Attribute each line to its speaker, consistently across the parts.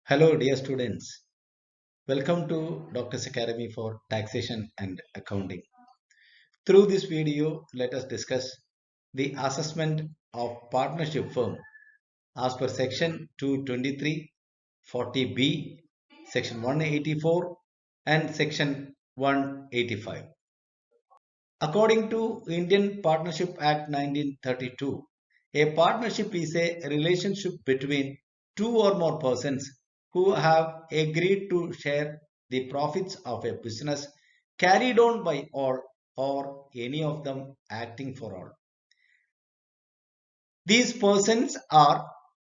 Speaker 1: Hello, dear students. Welcome to Doctor's Academy for Taxation and Accounting. Through this video, let us discuss the assessment of partnership firm as per Section 223, 40B, Section 184, and Section 185. According to Indian Partnership Act 1932, a partnership is a relationship between two or more persons who have agreed to share the profits of a business carried on by all or any of them acting for all. These persons are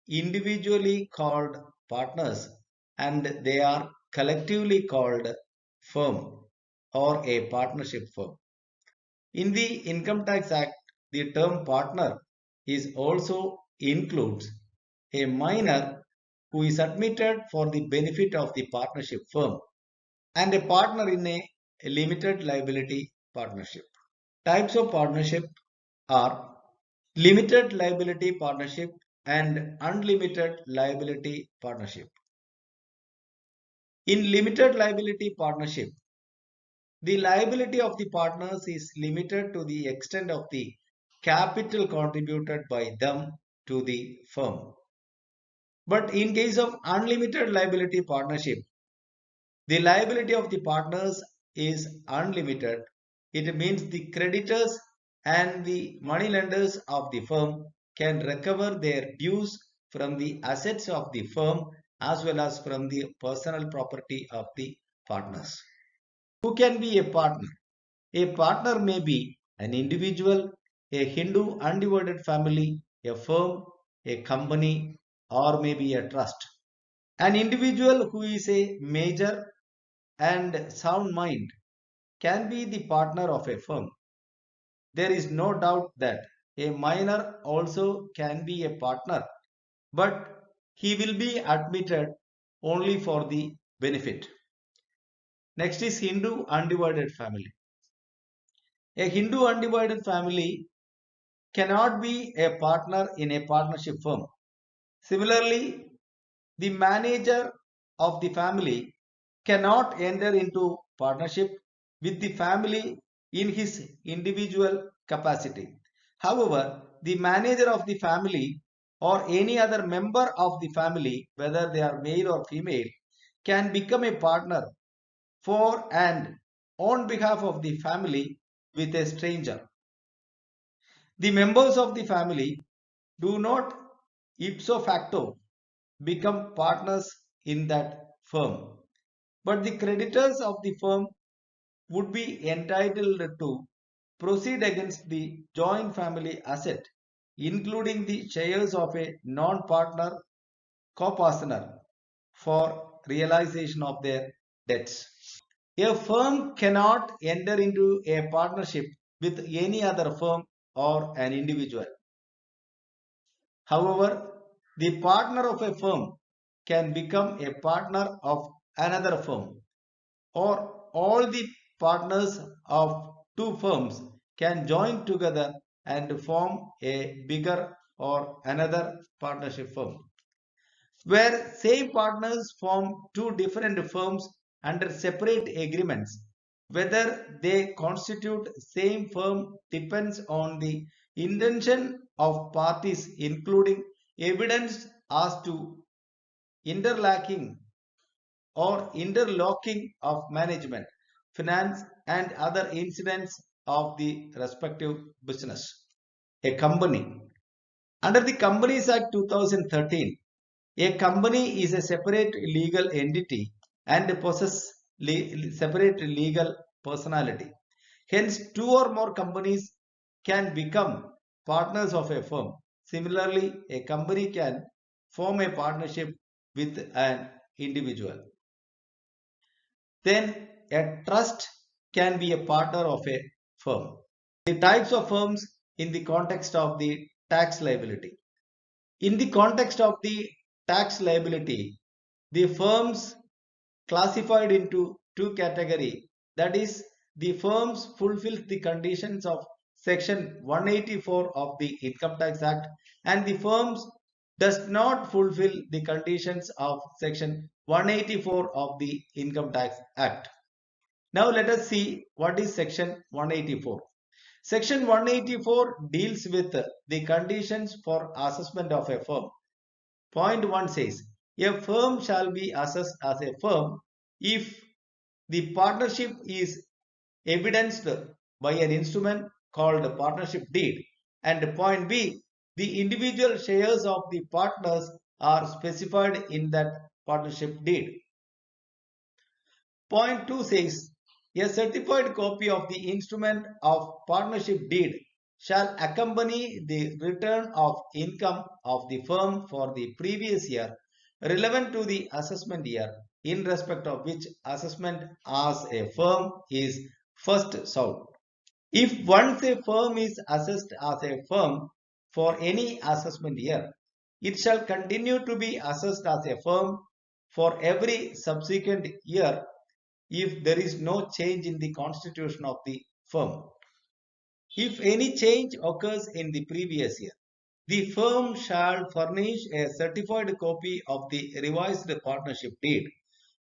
Speaker 1: individually called partners and they are collectively called firm or a partnership firm. In the Income Tax Act, the term partner is also includes a minor who is admitted for the benefit of the partnership firm and a partner in a limited liability partnership. Types of partnership are limited liability partnership and unlimited liability partnership. In limited liability partnership, the liability of the partners is limited to the extent of the capital contributed by them to the firm. But in case of unlimited liability partnership, the liability of the partners is unlimited. It means the creditors and the moneylenders of the firm can recover their dues from the assets of the firm as well as from the personal property of the partners. Who can be a partner? A partner may be an individual, a Hindu undivided family, a firm, a company, or maybe a trust. An individual who is a major and sound mind can be the partner of a firm. There is no doubt that a minor also can be a partner, but he will be admitted only for the benefit. Next is Hindu undivided family. A Hindu undivided family cannot be a partner in a partnership firm. Similarly, the manager of the family cannot enter into partnership with the family in his individual capacity. However, the manager of the family or any other member of the family, whether they are male or female, can become a partner for and on behalf of the family with a stranger. The members of the family do not ipso facto become partners in that firm, but the creditors of the firm would be entitled to proceed against the joint family asset, including the shares of a non-partner co-partner for realization of their debts. A firm cannot enter into a partnership with any other firm or an individual. However, the partner of a firm can become a partner of another firm, or all the partners of two firms can join together and form a bigger or another partnership firm, where same partners form two different firms under separate agreements. Whether they constitute same firm depends on the intention of parties, including evidence as to interlocking or interlocking of management, finance, and other incidents of the respective business. A company. Under the Companies Act 2013, a company is a separate legal entity and possesses separate legal personality. Hence, two or more companies can become partners of a firm. Similarly, a company can form a partnership with an individual. Then a trust can be a partner of a firm. The types of firms in the context of the tax liability. In the context of the tax liability, the firms classified into two categories, that is, the firms fulfill the conditions of section 184 of the Income Tax Act and the firms does not fulfill the conditions of section 184 of the Income Tax Act. Now let us see what is section 184. Section 184 deals with the conditions for assessment of a firm. Point 1 says, a firm shall be assessed as a firm if the partnership is evidenced by an instrument called partnership deed. And point B, the individual shares of the partners are specified in that partnership deed. Point 2 says, a certified copy of the instrument of partnership deed shall accompany the return of income of the firm for the previous year relevant to the assessment year, in respect of which assessment as a firm is first sought. If once a firm is assessed as a firm for any assessment year, it shall continue to be assessed as a firm for every subsequent year if there is no change in the constitution of the firm. If any change occurs in the previous year, the firm shall furnish a certified copy of the revised partnership deed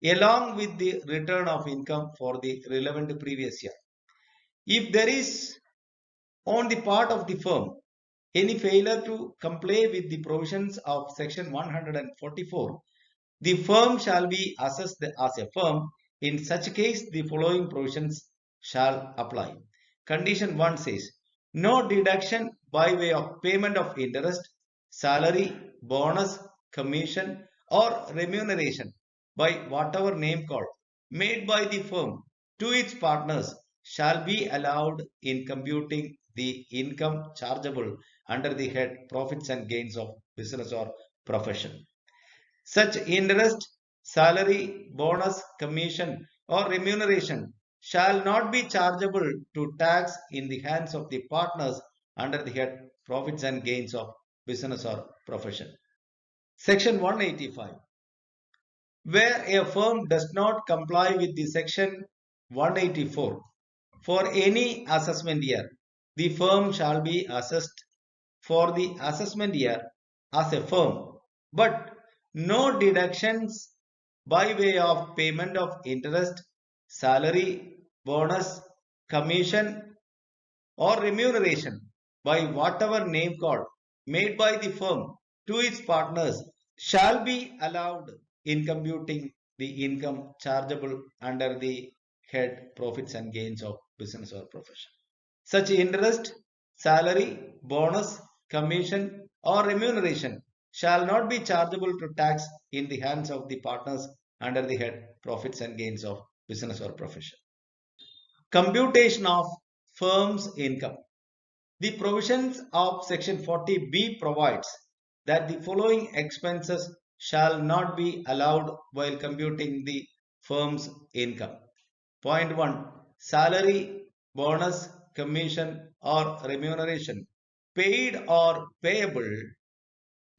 Speaker 1: along with the return of income for the relevant previous year. If there is on the part of the firm any failure to comply with the provisions of section 144, the firm shall be assessed as a firm. In such case, the following provisions shall apply. Condition 1 says, no deduction by way of payment of interest, salary, bonus, commission, or remuneration by whatever name called made by the firm to its partners shall be allowed in computing the income chargeable under the head profits and gains of business or profession. Such interest, salary, bonus, commission, or remuneration shall not be chargeable to tax in the hands of the partners under the head profits and gains of business or profession. Section 185. Where a firm does not comply with the section 184 for any assessment year, the firm shall be assessed for the assessment year as a firm, but no deductions by way of payment of interest, salary, bonus, commission, or remuneration by whatever name called made by the firm to its partners shall be allowed in computing the income chargeable under the head profits and gains of business or profession. Such interest, salary, bonus, commission, or remuneration shall not be chargeable to tax in the hands of the partners under the head profits and gains of business or profession. Computation of firm's income. The provisions of section 40B provides that the following expenses shall not be allowed while computing the firm's income. Point 1. Salary, bonus, commission, or remuneration paid or payable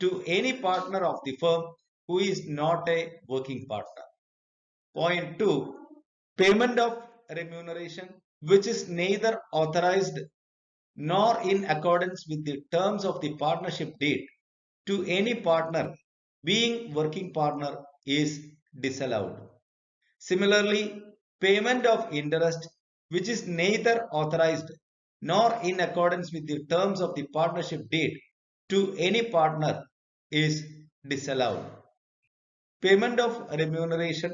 Speaker 1: to any partner of the firm who is not a working partner. Point 2. Payment of remuneration which is neither authorized nor in accordance with the terms of the partnership deed to any partner being working partner is disallowed. Similarly, payment of interest which is neither authorized nor in accordance with the terms of the partnership deed to any partner is disallowed. Payment of remuneration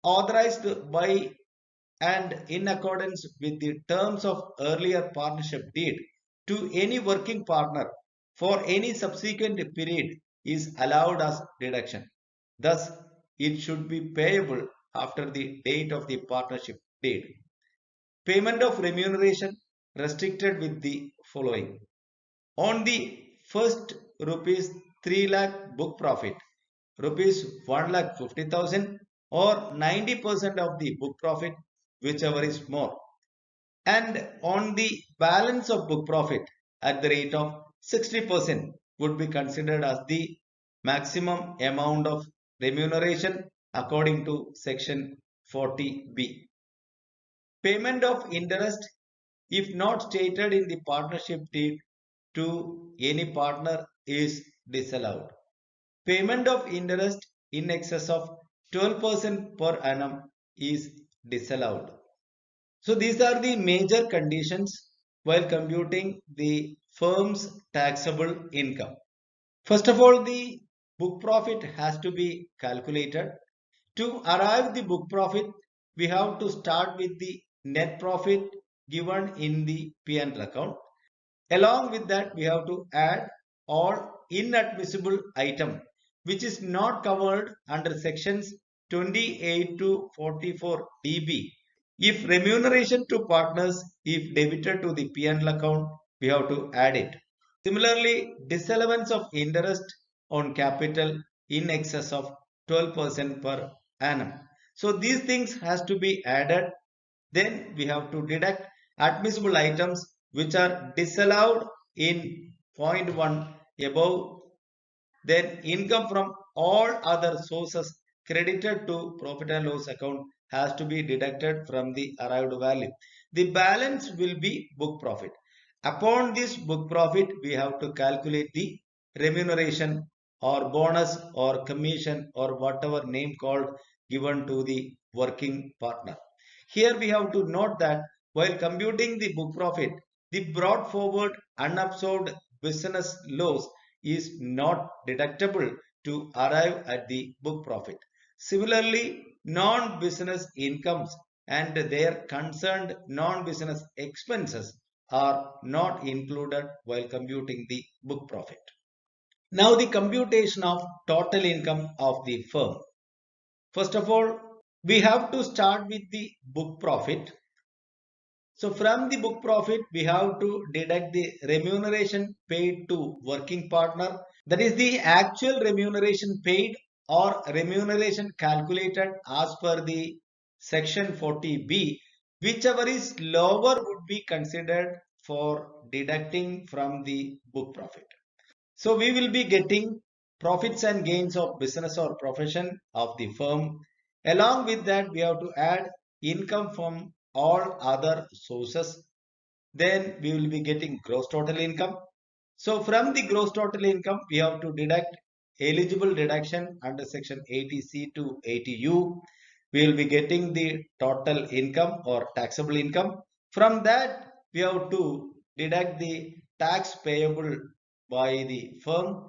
Speaker 1: authorized by and in accordance with the terms of earlier partnership deed to any working partner for any subsequent period is allowed as deduction. Thus, it should be payable after the date of the partnership deed. Payment of remuneration restricted with the following. On the first rupees 3 lakh book profit, rupees 1,50,000 or 90% of the book profit, whichever is more, and on the balance of book profit at the rate of 60% would be considered as the maximum amount of remuneration according to section 40B. Payment of interest, if not stated in the partnership deed to any partner, is disallowed. payment of interest in excess of 12% per annum is disallowed. So these are the major conditions while computing the firm's taxable income. First of all, the book profit has to be calculated. To arrive the book profit, we have to start with the net profit given in the P&L account. Along with that, we have to add all inadmissible item which is not covered under sections 28 to 44 DB. If remuneration to partners if debited to the P&L account, we have to add it. Similarly, disallowance of interest on capital in excess of 12% per annum. So these things has to be added. Then we have to deduct admissible items which are disallowed in point 1 above. Then income from all other sources credited to profit and loss account has to be deducted from the arrived value. The balance will be book profit. Upon this book profit, we have to calculate the remuneration or bonus or commission or whatever name called given to the working partner. Here we have to note that while computing the book profit, the brought forward unabsorbed business loss is not deductible to arrive at the book profit. Similarly, non-business incomes and their concerned non-business expenses are not included while computing the book profit. Now the computation of total income of the firm. First of all, we have to start with the book profit. So from the book profit, we have to deduct the remuneration paid to working partner. That is the actual remuneration paid or remuneration calculated as per the section 40B. Whichever is lower would be considered for deducting from the book profit. So we will be getting profits and gains of business or profession of the firm. Along with that, we have to add income from all other sources. Then we will be getting gross total income. So from the gross total income, we have to deduct eligible deduction under section 80C to 80U. We will be getting the total income or taxable income. From that, we have to deduct the tax payable by the firm.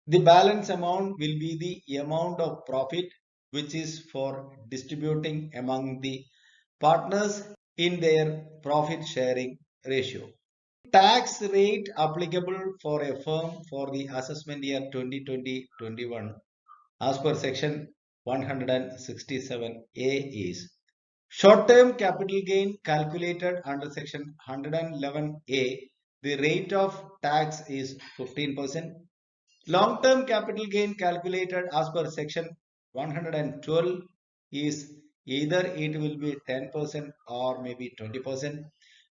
Speaker 1: The balance amount will be the amount of profit which is for distributing among the partners in their profit sharing ratio. Tax rate applicable for a firm for the assessment year 2020-21 as per section 167A is short-term capital gain calculated under section 111A. The rate of tax is 15%. Long-term capital gain calculated as per section 112 is either it will be 10% or maybe 20%.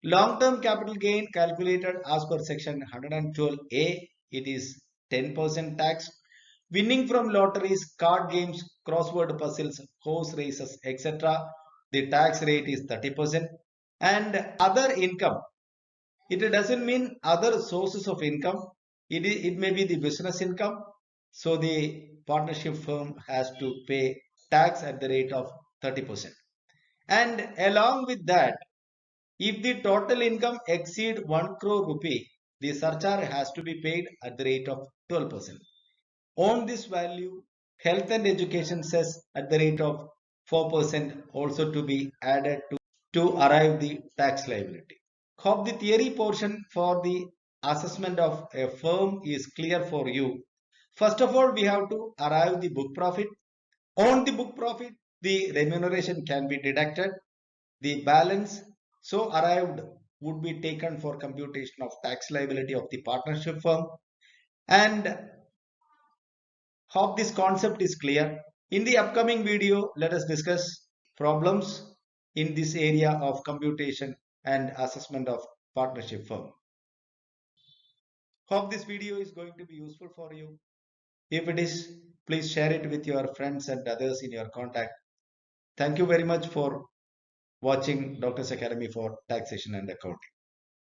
Speaker 1: Long-term capital gain calculated as per section 112A, it is 10% tax. Winning from lotteries, card games, crossword puzzles, horse races, etc. The tax rate is 30%. And other income, it doesn't mean other sources of income. It may be the business income. So the partnership firm has to pay tax at the rate of 30%. And along with that, if the total income exceed 1 crore rupee, the surcharge has to be paid at the rate of 12%. On this value, health and education cess at the rate of 4% also to be added to arrive the tax liability. Hope the theory portion for the assessment of a firm is clear for you. First of all, we have to arrive the book profit. On the book profit, the remuneration can be deducted. The balance so arrived would be taken for computation of tax liability of the partnership firm. And hope this concept is clear. In the upcoming video, let us discuss problems in this area of computation and assessment of partnership firm. Hope this video is going to be useful for you. If it is, please share it with your friends and others in your contact. Thank you very much for watching Doctor's Academy for Taxation and Accounting.